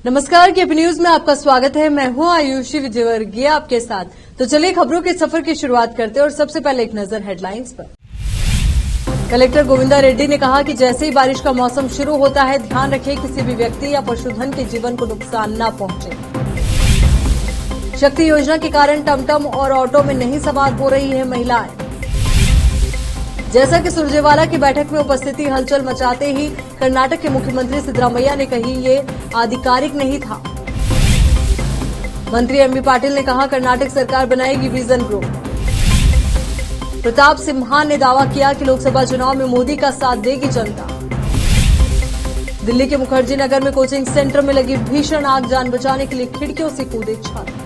नमस्कार, KP news में आपका स्वागत है। मैं हूं आयुषी विजयवर्गीय आपके साथ। तो चलिए खबरों के सफर की शुरुआत करते हैं और सबसे पहले एक नजर हेडलाइंस पर। कलेक्टर गोविंदा रेड्डी ने कहा कि जैसे ही बारिश का मौसम शुरू होता है, ध्यान रखें किसी भी व्यक्ति या पशुधन के जीवन को नुकसान न पहुंचे। शक्ति योजना के कारण टमटम और ऑटो में नहीं सवार हो रही है महिलाएं। जैसा कि सुरजेवाला की बैठक में उपस्थिति हलचल मचाते ही कर्नाटक के मुख्यमंत्री सिद्धरामैया ने कही ये आधिकारिक नहीं था। मंत्री एमबी पाटिल ने कहा कर्नाटक सरकार बनाएगी विजन ग्रुप। प्रताप सिम्हा ने दावा किया कि लोकसभा चुनाव में मोदी का साथ देगी जनता। दिल्ली के मुखर्जी नगर में कोचिंग सेंटर में लगी भीषण आग, जान बचाने के लिए खिड़कियों से कूदे छात्र।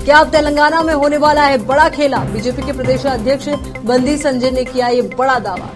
क्या अब तेलंगाना में होने वाला है बड़ा खेला? बीजेपी के प्रदेश अध्यक्ष बंदी संजय ने किया ये बड़ा दावा।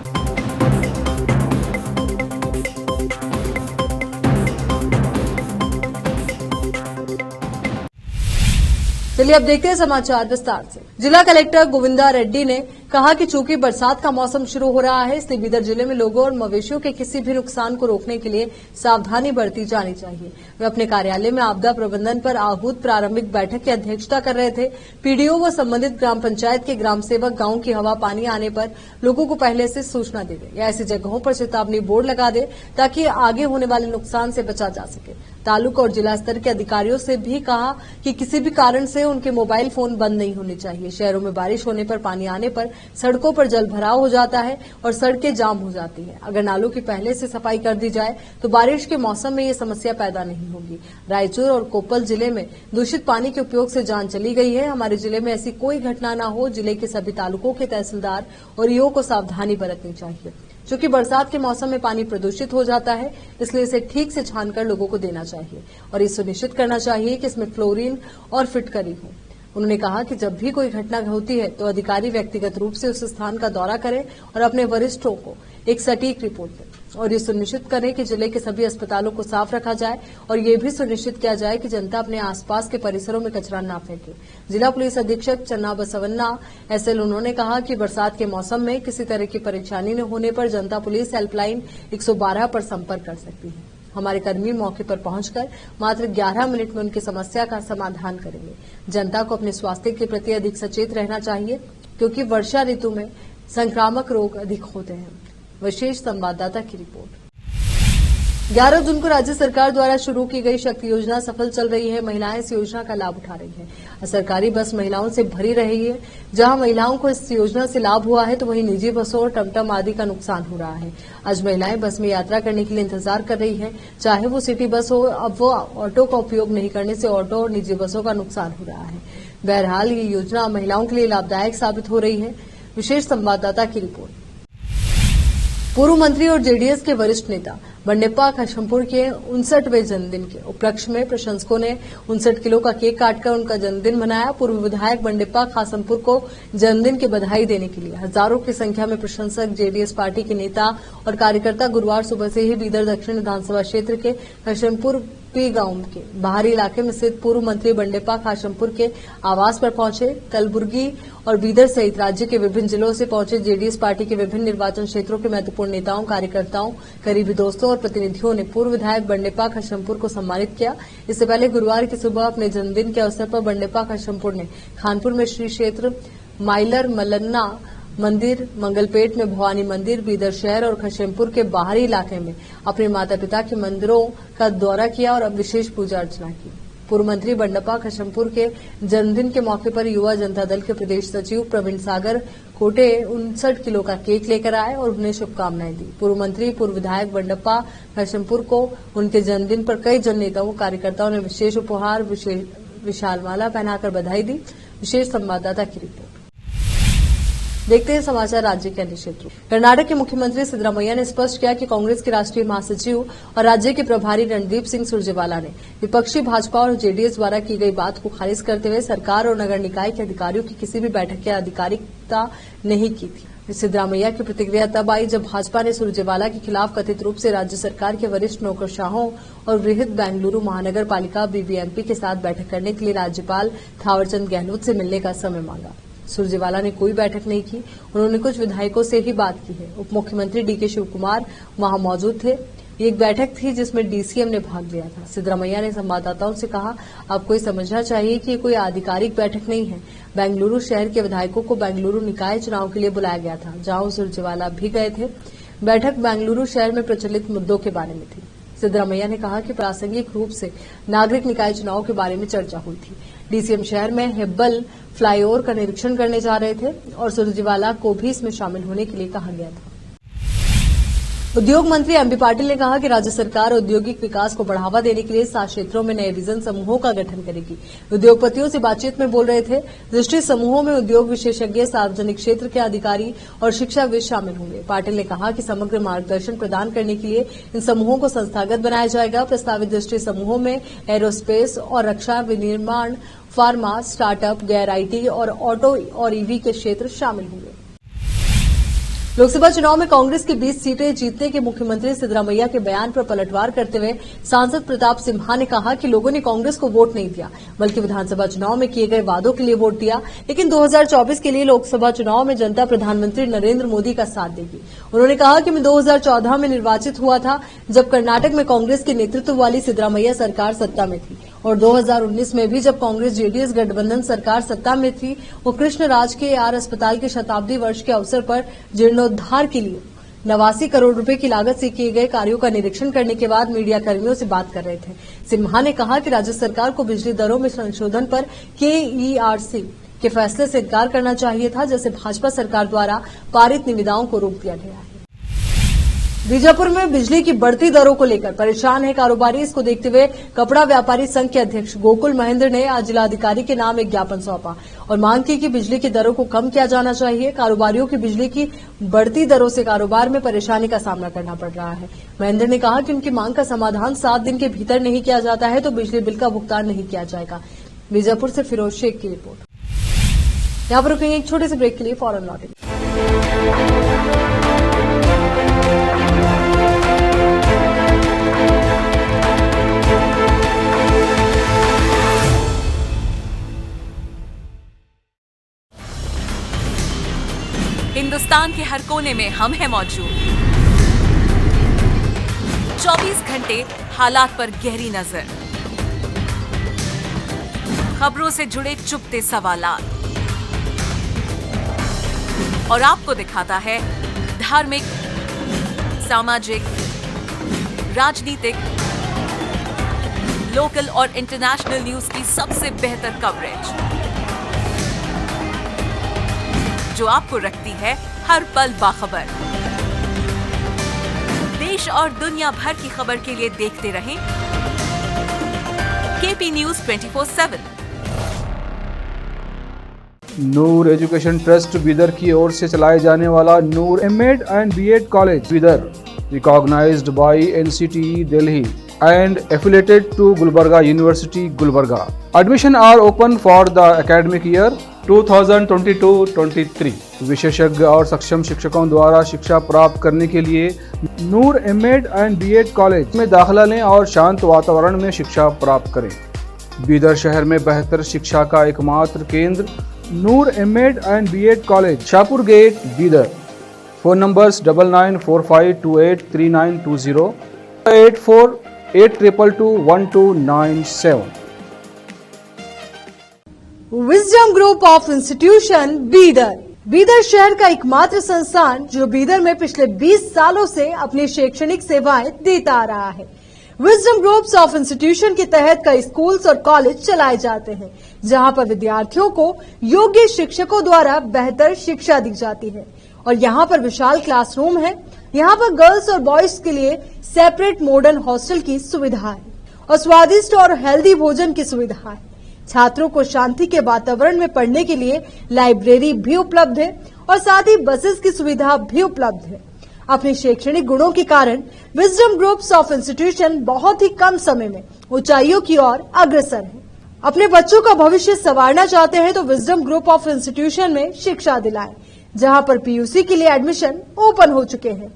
चलिए अब देखते हैं समाचार विस्तार से। जिला कलेक्टर गोविंदा रेड्डी ने कहा कि चूंकि बरसात का मौसम शुरू हो रहा है, इसलिए बीदर जिले में लोगों और मवेशियों के किसी भी नुकसान को रोकने के लिए सावधानी बरती जानी चाहिए। वे अपने कार्यालय में आपदा प्रबंधन पर आहूत प्रारंभिक बैठक की अध्यक्षता कर रहे थे। पीडीओ व संबंधित ग्राम पंचायत के ग्राम सेवक गांव की हवा पानी आने पर लोगों को पहले से सूचना दे दे या ऐसी जगहों पर चेतावनी बोर्ड लगा दे ताकि आगे होने वाले नुकसान से बचा जा सके। तालुका और जिला स्तर के अधिकारियों से भी कहा कि किसी भी कारण से उनके मोबाइल फोन बंद नहीं होने चाहिए। शहरों में बारिश होने पर पानी आने पर सड़कों पर जल भराव हो जाता है और सड़कें जाम हो जाती हैं। अगर नालों की पहले से सफाई कर दी जाए तो बारिश के मौसम में ये समस्या पैदा नहीं होगी। रायचूर और कोप्पल जिले में दूषित पानी के उपयोग से जान चली गई है। हमारे जिले में ऐसी कोई घटना न हो। जिले के सभी तालुकों के तहसीलदार और ईओ को सावधानी बरतनी चाहिए। चूंकि बरसात के मौसम में पानी प्रदूषित हो जाता है, इसलिए इसे ठीक से छानकर लोगों को देना चाहिए और ये सुनिश्चित करना चाहिए कि इसमें क्लोरीन और फिटकरी हो। उन्होंने कहा कि जब भी कोई घटना होती है तो अधिकारी व्यक्तिगत रूप से उस स्थान का दौरा करें और अपने वरिष्ठों को एक सटीक रिपोर्ट दें और ये सुनिश्चित करें कि जिले के सभी अस्पतालों को साफ रखा जाए और ये भी सुनिश्चित किया जाए कि जनता अपने आसपास के परिसरों में कचरा न फेंके। जिला पुलिस अधीक्षक चन्ना बसवन्ना एसएल उन्होंने कहा कि बरसात के मौसम में किसी तरह की परेशानी न होने पर जनता पुलिस हेल्पलाइन 112 पर संपर्क कर सकती है। हमारे कर्मी मौके पर पहुंचकर मात्र 11 मिनट में उनकी समस्या का समाधान करेंगे। जनता को अपने स्वास्थ्य के प्रति अधिक सचेत रहना चाहिए क्योंकि वर्षा ऋतु में संक्रामक रोग अधिक होते हैं। विशेष संवाददाता की रिपोर्ट। 11 जून को राज्य सरकार द्वारा शुरू की गई शक्ति योजना सफल चल रही है। महिलाएं इस योजना का लाभ उठा रही हैं। सरकारी बस महिलाओं से भरी रही है। जहां महिलाओं को इस योजना से लाभ हुआ है तो वहीं निजी बसों और टमटम आदि का नुकसान हो रहा है। आज महिलाएं बस में यात्रा करने के लिए इंतजार कर रही है, चाहे वो सिटी बस हो। अब वो ऑटो का उपयोग नहीं करने से ऑटो और निजी बसों का नुकसान हो रहा है। बहरहाल ये योजना महिलाओं के लिए लाभदायक साबित हो रही है। विशेष संवाददाता की रिपोर्ट। पूर्व मंत्री और जेडीएस के वरिष्ठ नेता बंडेप्पा खशमपुर के 59वें जन्मदिन के उपलक्ष्य में प्रशंसकों ने 59 किलो का केक काटकर उनका जन्मदिन मनाया। पूर्व विधायक बंडेप्पा खासमपुर को जन्मदिन की बधाई देने के लिए हजारों की संख्या में प्रशंसक, जेडीएस पार्टी के नेता और कार्यकर्ता गुरुवार सुबह से ही बीदर दक्षिण विधानसभा क्षेत्र के खशमपुर पी गांव के बाहरी इलाके में स्थित पूर्व मंत्री बंडेप्पा खासमपुर के आवास पर पहुंचे। कलबुर्गी और बीदर सहित राज्य के विभिन्न जिलों से पहुंचे जेडीएस पार्टी के विभिन्न निर्वाचन क्षेत्रों के महत्वपूर्ण नेताओं, कार्यकर्ताओं, करीबी दोस्तों और प्रतिनिधियों ने पूर्व विधायक बंडेप्पा खशमपुर को सम्मानित किया। इससे पहले गुरुवार की सुबह अपने जन्मदिन के अवसर पर बंडेप्पा खशमपुर ने खानपुर में श्री क्षेत्र माइलर मल्लन्ना मंदिर, मंगलपेट में भवानी मंदिर, बीदर शहर और खशमपुर के बाहरी इलाके में अपने माता पिता के मंदिरों का दौरा किया और विशेष पूजा अर्चना की। पूर्व मंत्री बंडेप्पा खशमपुर के जन्मदिन के मौके पर युवा जनता दल के प्रदेश सचिव प्रवीण सागर कोटे 59 किलो का केक लेकर आए और उन्हें शुभकामनाएं दी। पूर्व मंत्री, पूर्व विधायक बंडेप्पा खशमपुर को उनके जन्मदिन पर कई जन नेताओं, कार्यकर्ताओं ने विशेष उपहार, विशाल माला पहनाकर बधाई दी। विशेष संवाददाता की रिपोर्ट। देखते हैं समाचार राज्य के अन्य क्षेत्रों। कर्नाटक के मुख्यमंत्री सिद्धरामैया ने स्पष्ट किया कि कांग्रेस के राष्ट्रीय महासचिव और राज्य के प्रभारी रणदीप सिंह सुरजेवाला ने विपक्षी भाजपा और जेडीएस द्वारा की गई बात को खारिज करते हुए सरकार और नगर निकाय के अधिकारियों की किसी भी बैठक की आधिकारिकता नहीं की थी। सिद्धरामैया की प्रतिक्रिया तब आई जब भाजपा ने सुरजेवाला के खिलाफ कथित रूप से राज्य सरकार के वरिष्ठ नौकरशाहों और बृहद बेंगलुरु महानगर पालिका बीबीएमपी के साथ बैठक करने के लिए राज्यपाल थावरचंद गहलोत से मिलने का समय मांगा। सुरजेवाला ने कोई बैठक नहीं की। उन्होंने कुछ विधायकों से ही बात की है। उप मुख्यमंत्री डीके शिवकुमार वहां मौजूद थे। ये एक बैठक थी जिसमें डीसीएम ने भाग लिया था। सिद्धरामैया ने संवाददाताओं से कहा, आपको ये समझना चाहिए कि ये कोई आधिकारिक बैठक नहीं है। बेंगलुरु शहर के विधायकों को बेंगलुरु निकाय चुनाव के लिए बुलाया गया था, जहां सुरजेवाला भी गए थे। बैठक बेंगलुरु शहर में प्रचलित मुद्दों के बारे में थी। सिद्धरामैया ने कहा कि प्रासंगिक रूप से नागरिक निकाय चुनाव के बारे में चर्चा हुई थी। डीसीएम शहर में हेब्बल फ्लाईओवर का निरीक्षण करने जा रहे थे और सुरजेवाला को भी इसमें शामिल होने के लिए कहा गया था। उद्योग मंत्री एमबी पाटिल ने कहा कि राज्य सरकार औद्योगिक विकास को बढ़ावा देने के लिए 7 क्षेत्रों में नए विजन समूहों का गठन करेगी। उद्योगपतियों से बातचीत में बोल रहे थे। दृष्टि समूहों में उद्योग विशेषज्ञ, सार्वजनिक क्षेत्र के अधिकारी और शिक्षाविद शामिल होंगे। पाटिल ने कहा कि समग्र मार्गदर्शन प्रदान करने के लिए इन समूहों को संस्थागत बनाया जाएगा। प्रस्तावित दृष्टि समूहों में एरोस्पेस और रक्षा, विनिर्माण, फार्मा, स्टार्टअप, गैर आईटी और ऑटो और ईवी के क्षेत्र शामिल होंगे। लोकसभा चुनाव में कांग्रेस की 20 सीटें जीतने के मुख्यमंत्री सिद्धरामैया के बयान पर पलटवार करते हुए सांसद प्रताप सिम्हा ने कहा कि लोगों ने कांग्रेस को वोट नहीं दिया, बल्कि विधानसभा चुनाव में किए गए वादों के लिए वोट दिया। लेकिन 2024 के लिए लोकसभा चुनाव में जनता प्रधानमंत्री नरेंद्र मोदी का साथ देगी। उन्होंने कहा कि मैं 2014 में निर्वाचित हुआ था, जब कर्नाटक में कांग्रेस के नेतृत्व वाली सिद्धरामैया सरकार सत्ता में थी, और 2019 में भी जब कांग्रेस जेडीएस गठबंधन सरकार सत्ता में थी। वो कृष्णराज के AR अस्पताल के शताब्दी वर्ष के अवसर पर जीर्णोद्धार के लिए 89 करोड़ रुपए की लागत से किए गए कार्यों का निरीक्षण करने के बाद मीडिया कर्मियों से बात कर रहे थे। सिम्हा ने कहा कि राज्य सरकार को बिजली दरों में संशोधन पर KERC के फैसले से इनकार करना चाहिए था, जैसे भाजपा सरकार द्वारा पारित निविदाओं को रोक दिया गया है। बीजापुर में बिजली की बढ़ती दरों को लेकर परेशान है कारोबारी। इसको देखते हुए कपड़ा व्यापारी संघ के अध्यक्ष गोकुल महेंद्र ने आज जिलाधिकारी के नाम एक ज्ञापन सौंपा और मांग की कि बिजली की दरों को कम किया जाना चाहिए। कारोबारियों की बिजली की बढ़ती दरों से कारोबार में परेशानी का सामना करना पड़ रहा है। महेंद्र ने कहा कि उनकी मांग का समाधान 7 दिन के भीतर नहीं किया जाता है तो बिजली बिल का भुगतान नहीं किया जाएगा। बीजापुर से फिरोज शेख की रिपोर्ट। यहाँ पर रुकेंगे एक छोटे से ब्रेक के लिए, फौरन लौटेंगे। हिंदुस्तान के हर कोने में हम हैं मौजूद। 24 घंटे हालात पर गहरी नजर, खबरों से जुड़े चुपते सवालात और आपको दिखाता है धार्मिक, सामाजिक, राजनीतिक, लोकल और इंटरनेशनल न्यूज की सबसे बेहतर कवरेज, जो आपको रखती है हर पल बाखबर। देश और दुनिया भर की खबर के लिए देखते रहें KP News 24/7। Noor education trust Bidar की ओर से चलाए जाने वाला Noor M Ed and B Ed college Bidar, recognised by NCTE Delhi and affiliated to Gulbarga University, Gulbarga. Admission are open for the academic year 2022-23. विशेषज्ञ और सक्षम शिक्षकों द्वारा शिक्षा प्राप्त करने के लिए नूर एमएड एंड बीएड कॉलेज में दाखिला लें और शांत वातावरण में शिक्षा प्राप्त करें। बीदर शहर में बेहतर शिक्षा का एकमात्र केंद्र Noor M Ed and B Ed college, Shahpur gate, Bidar. Phone numbers 9945283920, 8482221297। Wisdom group of institution Bidar, Bidar शहर का एकमात्र संस्थान जो बीदर में पिछले 20 सालों से अपनी शैक्षणिक सेवाएं देता आ रहा है। विजडम ग्रुप्स ऑफ इंस्टीट्यूशन के तहत कई स्कूल्स और कॉलेज चलाए जाते हैं, जहां पर विद्यार्थियों को योग्य शिक्षकों द्वारा बेहतर शिक्षा दी जाती है। और यहाँ पर विशाल क्लासरूम है। यहाँ पर गर्ल्स और बॉयज के लिए सेपरेट मॉडर्न हॉस्टल की सुविधा है और स्वादिष्ट और हेल्दी भोजन की सुविधा है। छात्रों को शांति के वातावरण में पढ़ने के लिए लाइब्रेरी भी उपलब्ध है और साथ ही बसेस की सुविधा भी उपलब्ध है। अपने शैक्षणिक गुणों के कारण विजडम ग्रुप्स ऑफ इंस्टीट्यूशन बहुत ही कम समय में ऊंचाइयों की ओर अग्रसर है। अपने बच्चों का भविष्य संवारना चाहते हैं तो विजडम ग्रुप ऑफ इंस्टीट्यूशन में शिक्षा दिलाएं, जहां पर PUC के लिए एडमिशन ओपन हो चुके हैं।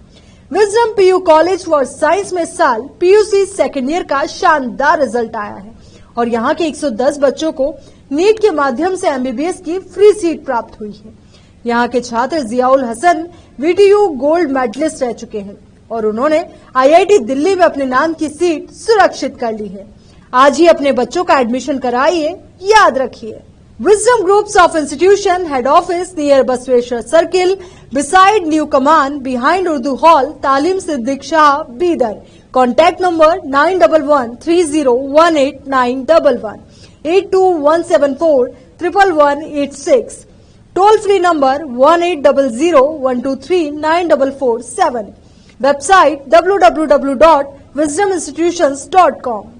Wisdom PU college for science में साल PUC सेकेंड ईयर का शानदार रिजल्ट आया है और यहाँ के 110 बच्चों को नीट के माध्यम से MBBS की फ्री सीट प्राप्त हुई है। यहाँ के छात्र Ziaul Hasan VTU gold medalist रह चुके हैं। और उन्होंने IIT दिल्ली में अपने नाम की सीट सुरक्षित कर ली है। आज ही अपने बच्चों का एडमिशन कराइए, याद रखिए। Wisdom Groups of Institution Head Office near Basweshwar Circle, beside New Command, behind Urdu Hall, Talim Siddiq Shah, Bidar. Contact number 9113018911, 8217411186. Toll free number 180012394447. Website www.wisdominstitutions.com.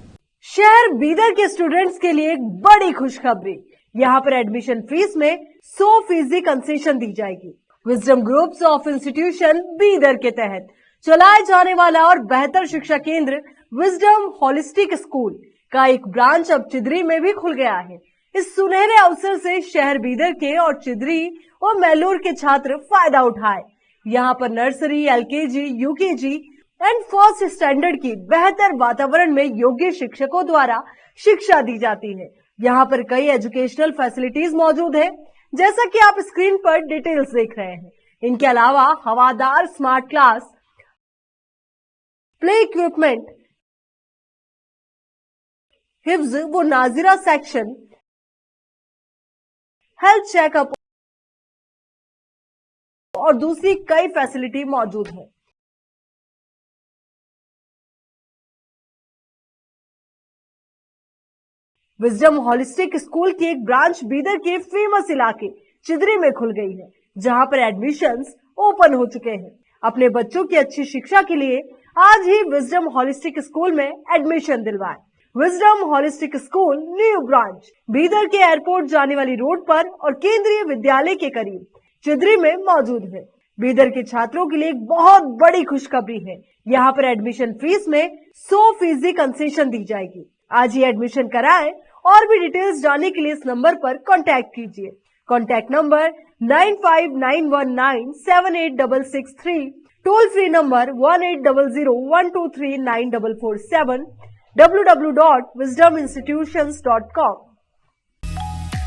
शहर बीदर के स्टूडेंट्स के लिए एक बड़ी खुशखबरी। यहाँ पर एडमिशन फीस में 100% कंसेशन दी जाएगी। Wisdom groups of institution Bidar के तहत चलाए जाने वाला और बेहतर शिक्षा केंद्र विजडम होलिस्टिक स्कूल का एक ब्रांच अब चिदरी में भी खुल गया है। इस सुनहरे अवसर से शहर बीदर के और चिदरी और मैलूर के छात्र फायदा उठाए। यहाँ पर nursery, LKG, UKG and first standard की बेहतर वातावरण में योग्य शिक्षकों द्वारा शिक्षा दी जाती है। यहाँ पर कई एजुकेशनल फैसिलिटीज मौजूद है, जैसा कि आप स्क्रीन पर डिटेल्स देख रहे हैं। इनके अलावा हवादार स्मार्ट क्लास, प्ले इक्विपमेंट, हिफ्ज व नाजिरा सेक्शन, हेल्थ चेकअप और दूसरी कई फैसिलिटी मौजूद है। विजडम होलिस्टिक स्कूल की एक ब्रांच बीदर के फेमस इलाके चिदरी में खुल गई है, जहां पर एडमिशंस ओपन हो चुके हैं। अपने बच्चों की अच्छी शिक्षा के लिए आज ही विजडम होलिस्टिक स्कूल में एडमिशन दिलवाएं। Wisdom holistic school new branch Bidar के एयरपोर्ट जाने वाली रोड पर और केंद्रीय विद्यालय के करीब चिदरी में मौजूद है। बीदर के छात्रों के लिए एक बहुत बड़ी खुशखबरी है। यहाँ पर एडमिशन फीस में 100% कंसेशन दी जाएगी। आज ही एडमिशन कराएं और भी डिटेल्स जानने के लिए इस नंबर पर कांटेक्ट कीजिए। Contact number 9591978663, toll free number 180012394447, www.wisdominstitutions.com।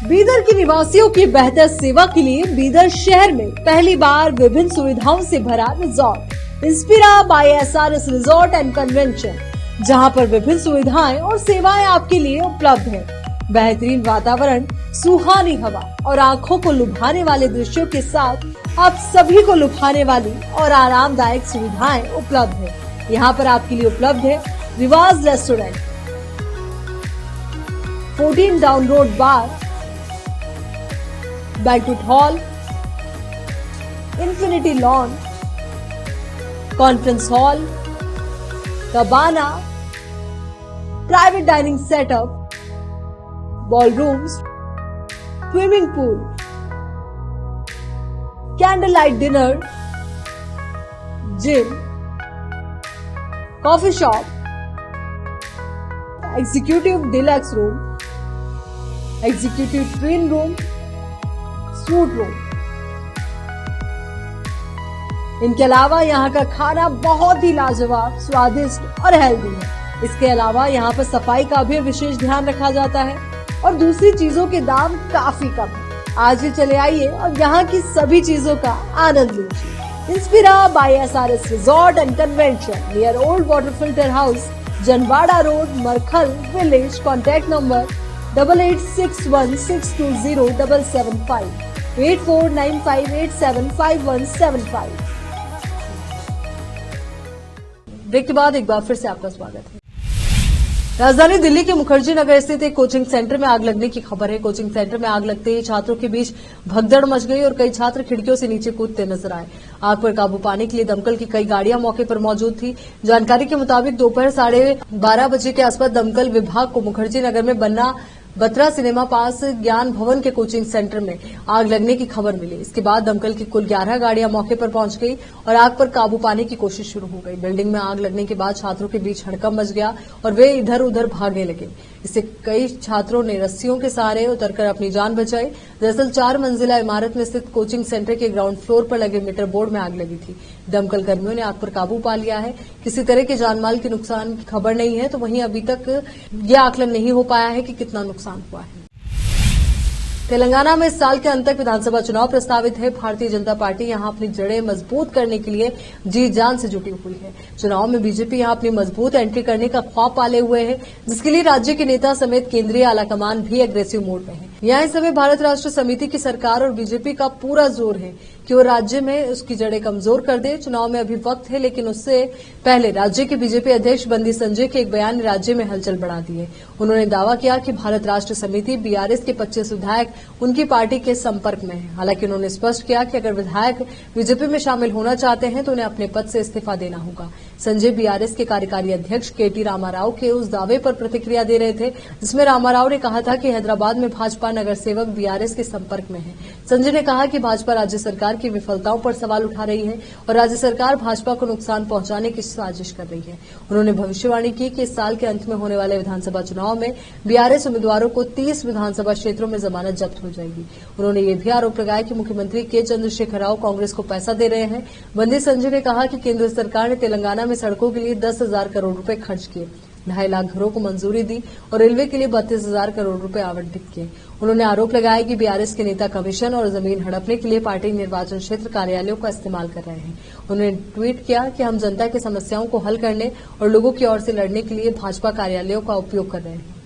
Bidar के निवासियों की बेहतर सेवा के लिए बीदर शहर में पहली बार विभिन्न सुविधाओं से भरा resort Inspira by SRS resort and convention, जहां पर विभिन्न सुविधाएं और सेवाएं आपके लिए उपलब्ध है। बेहतरीन वातावरण, सुहानी हवा और आंखों को लुभाने वाले दृश्यों के साथ आप सभी को लुभाने वाली और आरामदायक सुविधाएं उपलब्ध है। यहाँ पर आपके लिए उपलब्ध है Riwaz restaurant, 14 down road bar, banquet hall, infinity lawn, conference hall, cabana, private dining setup, ballrooms, swimming pool, candle light dinner, gym, coffee shop, executive deluxe room, executive twin room, suite room. इनके अलावा यहाँ का खाना बहुत ही लाजवाब, स्वादिष्ट और healthy है। इसके अलावा यहाँ पर सफाई का भी विशेष ध्यान रखा जाता है और दूसरी चीजों के दाम काफी कम है। आज ही चले आइए और यहाँ की सभी चीजों का आनंद लीजिए। Inspira by SRS resort and convention near old water filter house, Janwada road, Markhal village. Contact number 8861620775, 8495875175। Break के बाद एक बार फिर से आपका स्वागत है। राजधानी दिल्ली के मुखर्जी नगर स्थित एक कोचिंग सेंटर में आग लगने की खबर है। कोचिंग सेंटर में आग लगते ही छात्रों के बीच भगदड़ मच गई और कई छात्र खिड़कियों से नीचे कूदते नजर आए। आग पर काबू पाने के लिए दमकल की कई गाड़ियां मौके पर मौजूद थी। जानकारी के मुताबिक दोपहर 12:30 बजे के आसपास दमकल विभाग को मुखर्जी नगर में बन्ना बत्रा सिनेमा पास ज्ञान भवन के कोचिंग सेंटर में आग लगने की खबर मिली। इसके बाद दमकल की कुल 11 गाड़ियां मौके पर पहुंच गई और आग पर काबू पाने की कोशिश शुरू हो गई। बिल्डिंग में आग लगने के बाद छात्रों के बीच हड़कंप मच गया और वे इधर उधर भागने लगे। इससे कई छात्रों ने रस्सियों के सहारे उतरकर अपनी जान बचाई। दरअसल 4 मंजिला इमारत में स्थित कोचिंग सेंटर के ग्राउंड फ्लोर पर लगे मीटर बोर्ड में आग लगी थी। दमकल कर्मियों ने आग पर काबू पा लिया है। किसी तरह के जानमाल के नुकसान की खबर नहीं है, तो वहीं अभी तक यह आकलन नहीं हो पाया है कि कितना नुकसान हुआ है। तेलंगाना में इस साल के अंत तक विधानसभा चुनाव प्रस्तावित है। भारतीय जनता पार्टी यहां अपनी जड़ें मजबूत करने के लिए जी जान से जुटी हुई है। चुनाव में बीजेपी यहां अपनी मजबूत एंट्री करने का ख्वाब पाले हुए है, जिसके लिए राज्य के नेता समेत केंद्रीय आलाकमान भी एग्रेसिव मोड में है। यहां इस समय भारत राष्ट्र समिति की सरकार और बीजेपी का पूरा जोर है कि वो राज्य में उसकी जड़ें कमजोर कर दे। चुनाव में अभी वक्त है, लेकिन उससे पहले राज्य के बीजेपी अध्यक्ष बंदी संजय के एक बयान ने राज्य में हलचल बढ़ा दी है। उन्होंने दावा किया कि भारत राष्ट्र समिति बीआरएस के 25 विधायक उनकी पार्टी के संपर्क में है। हालांकि उन्होंने स्पष्ट किया कि अगर विधायक बीजेपी में शामिल होना चाहते हैं तो उन्हें अपने पद से इस्तीफा देना होगा। संजय बीआरएस के कार्यकारी अध्यक्ष केटी रामाराव के उस दावे पर प्रतिक्रिया दे रहे थे, जिसमें रामाराव ने कहा था कि हैदराबाद में भाजपा नगर सेवक बीआरएस के संपर्क में है। संजय ने कहा कि भाजपा राज्य सरकार की विफलताओं पर सवाल उठा रही है और राज्य सरकार भाजपा को नुकसान पहुंचाने की साजिश कर रही है। उन्होंने भविष्यवाणी की कि इस साल के अंत में होने वाले विधानसभा चुनाव में बीआरएस उम्मीदवारों को 30 विधानसभा क्षेत्रों में जमानत जब्त हो जाएगी। उन्होंने ये भी आरोप लगाया कि मुख्यमंत्री के चंद्रशेखर राव कांग्रेस को पैसा दे रहे हैं। बंदी संजय ने कहा कि केंद्र सरकार ने तेलंगाना में सड़कों के लिए 10,000 करोड़ रुपए खर्च किए, 2.5 लाख घरों को मंजूरी दी और रेलवे के लिए 32,000 करोड़ रुपए आवंटित किए। उन्होंने आरोप लगाया कि बीआरएस के नेता कमीशन और जमीन हड़पने के लिए पार्टी निर्वाचन क्षेत्र कार्यालयों का इस्तेमाल कर रहे हैं। उन्होंने ट्वीट किया कि हम जनता की समस्याओं को हल करने और लोगों की ओर से लड़ने के लिए भाजपा कार्यालयों का उपयोग कर रहे हैं।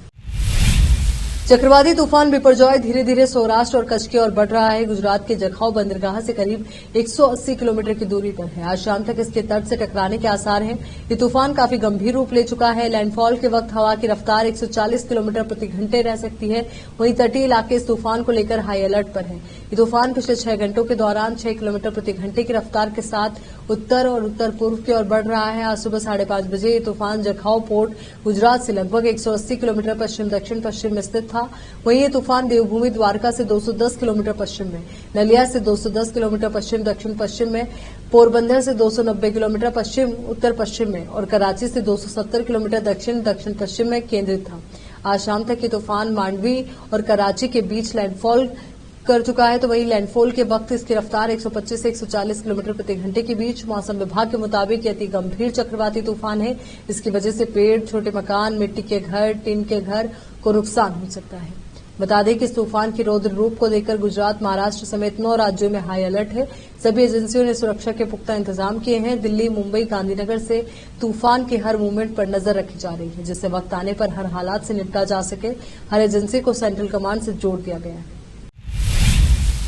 चक्रवाती तूफान बिपरजॉय धीरे धीरे सौराष्ट्र और कच्छ की ओर बढ़ रहा है। गुजरात के जखाऊ बंदरगाह से करीब 180 किलोमीटर की दूरी पर है। आज शाम तक इसके तट से टकराने के आसार हैं। ये तूफान काफी गंभीर रूप ले चुका है। लैंडफॉल के वक्त हवा की रफ्तार 140 किलोमीटर प्रति घंटे रह सकती है। वहीं तटीय इलाके इस तूफान को लेकर हाई अलर्ट पर है। ये तूफान पिछले 6 घंटों के दौरान 6 किलोमीटर प्रति घंटे की रफ्तार के साथ उत्तर और उत्तर पूर्व की ओर बढ़ रहा है। आज सुबह 5:30 बजे ये तूफान जखाऊ पोर्ट गुजरात से लगभग 180 किलोमीटर पश्चिम दक्षिण पश्चिम में स्थित था। वहीं ये तूफान देवभूमि द्वारका से 210 किलोमीटर पश्चिम में, नलिया से 210 किलोमीटर पश्चिम दक्षिण पश्चिम में, पोरबंदर से 290 किलोमीटर पश्चिम उत्तर पश्चिम में और कराची से 270 किलोमीटर दक्षिण दक्षिण पश्चिम में केंद्रित था। आज शाम तक ये तूफान मांडवी और कराची के बीच लैंडफॉल कर चुका है, तो वहीं लैंडफॉल के वक्त इसकी रफ्तार 125 से 140 किलोमीटर प्रति घंटे के बीच। मौसम विभाग के मुताबिक अति गंभीर चक्रवाती तूफान है। इसकी वजह से पेड़, छोटे मकान, मिट्टी के घर, टीन के घर को नुकसान हो सकता है। बता दें कि इस तूफान के रौद्र रूप को देखकर गुजरात, महाराष्ट्र समेत 9 राज्यों में हाई अलर्ट है। सभी एजेंसियों ने सुरक्षा के पुख्ता इंतजाम किए हैं। दिल्ली, मुंबई, गांधीनगर से तूफान के हर मूवमेंट पर नजर रखी जा रही है, जिससे वक्त आने पर हर हालात से निपटा जा सके। हर एजेंसी को सेंट्रल कमांड से जोड़ दिया गया है।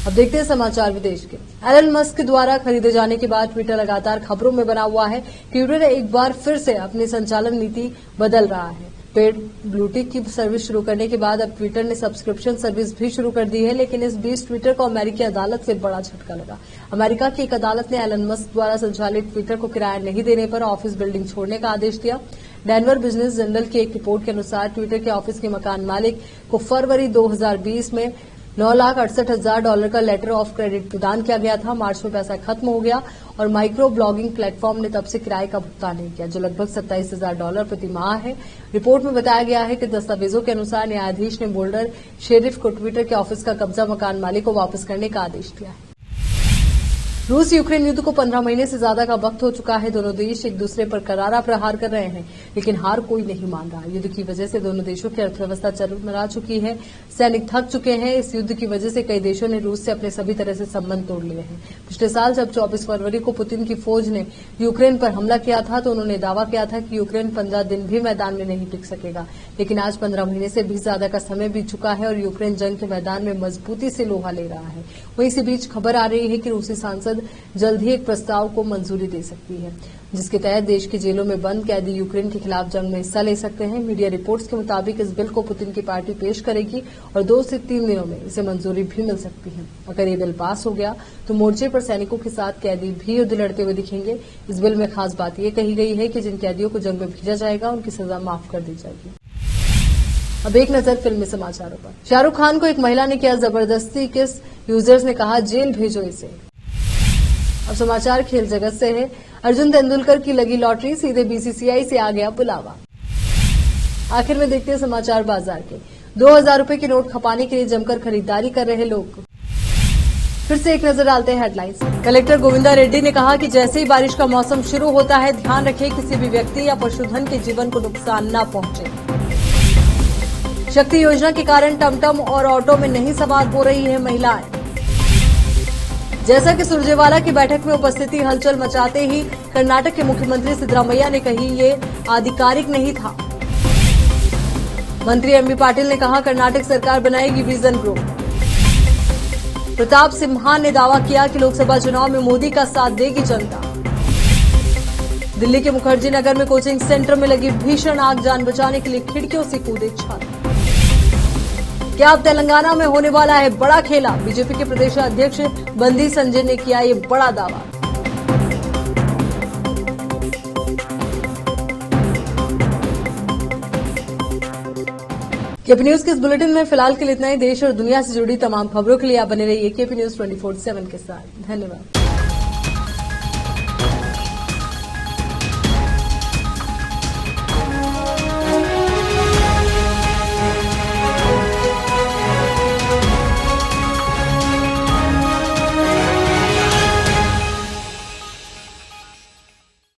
अब देखते हैं समाचार विदेश के। एलन मस्क द्वारा खरीदे जाने के बाद ट्विटर लगातार खबरों में बना हुआ है। ट्विटर एक बार फिर से अपनी संचालन नीति बदल रहा है। पेड ब्लूटिक की सर्विस शुरू करने के बाद अब ट्विटर ने सब्सक्रिप्शन सर्विस भी शुरू कर दी है, लेकिन इस बीच ट्विटर को अमेरिकी अदालत से बड़ा झटका लगा। अमेरिका की एक अदालत ने एलन मस्क द्वारा संचालित ट्विटर को किराया नहीं देने पर ऑफिस बिल्डिंग छोड़ने का आदेश दिया। डेनवर बिजनेस जर्नल की एक रिपोर्ट के अनुसार ट्विटर के ऑफिस के मकान मालिक को फरवरी 2020 में $9,68,000 का लेटर ऑफ क्रेडिट प्रदान किया गया था। मार्च में पैसा खत्म हो गया और माइक्रो ब्लॉगिंग प्लेटफॉर्म ने तब से किराए का भुगतान नहीं किया, जो लगभग $27,000 प्रति माह है। रिपोर्ट में बताया गया है कि दस्तावेजों के अनुसार न्यायाधीश ने बोल्डर शेरिफ को ट्विटर के ऑफिस का कब्जा मकान मालिक को वापस करने का आदेश दिया है। रूस यूक्रेन युद्ध को 15 महीने से ज्यादा का वक्त हो चुका है। दोनों देश एक दूसरे पर करारा प्रहार कर रहे हैं, लेकिन हार कोई नहीं मान रहा। युद्ध की वजह से दोनों देशों की अर्थव्यवस्था चरमरा चुकी है। सैनिक थक चुके हैं। इस युद्ध की वजह से कई देशों ने रूस से अपने सभी तरह से संबंध तोड़ लिए हैं। पिछले साल जब 24 फरवरी को पुतिन की फौज ने यूक्रेन पर हमला किया था, तो उन्होंने दावा किया था कि यूक्रेन 15 दिन भी मैदान में नहीं टिक सकेगा। लेकिन आज 15 महीने से भी ज्यादा का समय बीत चुका है और यूक्रेन जंग के मैदान में मजबूती से लोहा ले रहा है। वहीं इसी बीच खबर आ रही है कि रूसी सांसद जल्द ही एक प्रस्ताव को मंजूरी दे सकती है, जिसके तहत देश की जेलों में बंद कैदी यूक्रेन के खिलाफ जंग में हिस्सा ले सकते हैं। मीडिया रिपोर्ट्स के मुताबिक इस बिल को पुतिन की पार्टी पेश करेगी और 2 से 3 दिनों में इसे मंजूरी भी मिल सकती है। अगर ये बिल पास हो गया तो मोर्चे पर सैनिकों के साथ कैदी भी युद्ध लड़ते हुए दिखेंगे। इस बिल में खास बात यह कही गई है कि जिन कैदियों को जंग में भेजा जाएगा, उनकी सजा माफ कर दी जाएगी। अब एक नजर फिल्मी समाचारों पर। शाहरुख खान को एक महिला ने किया जबरदस्ती किस, यूजर्स ने कहा जेल भेजो इसे। अब समाचार खेल जगत से है। अर्जुन तेंदुलकर की लगी लॉटरी, सीधे बीसीसीआई से आ गया बुलावा। आखिर में देखते हैं समाचार बाजार के। 2000 रुपए के नोट खपाने के लिए जमकर खरीदारी कर रहे लोग। फिर से एक नजर डालते हैं हेडलाइंस। कलेक्टर गोविंदा रेड्डी ने कहा कि जैसे ही बारिश का मौसम शुरू होता है, ध्यान रखें किसी भी व्यक्ति या पशुधन के जीवन को नुकसान न पहुंचे। शक्ति योजना के कारण टमटम और ऑटो में नहीं सवार हो रही है महिलाएं। जैसा कि सुरजेवाला की बैठक में उपस्थिति हलचल मचाते ही कर्नाटक के मुख्यमंत्री सिद्धरामैया ने कही ये आधिकारिक नहीं था। मंत्री एमबी पाटिल ने कहा कर्नाटक सरकार बनाएगी विजन ग्रुप। प्रताप सिम्हा ने दावा किया कि लोकसभा चुनाव में मोदी का साथ देगी जनता। दिल्ली के मुखर्जी नगर में कोचिंग सेंटर में लगी भीषण आग, जान बचाने के लिए खिड़कियों से कूदे छात्र। क्या अब तेलंगाना में होने वाला है बड़ा खेला? बीजेपी के प्रदेश अध्यक्ष बंदी संजय ने किया ये बड़ा दावा। केपी न्यूज के इस बुलेटिन में फिलहाल के लिए इतना ही। देश और दुनिया से जुड़ी तमाम खबरों के लिए आप बने रहिए केपी न्यूज 24/7 के साथ। धन्यवाद।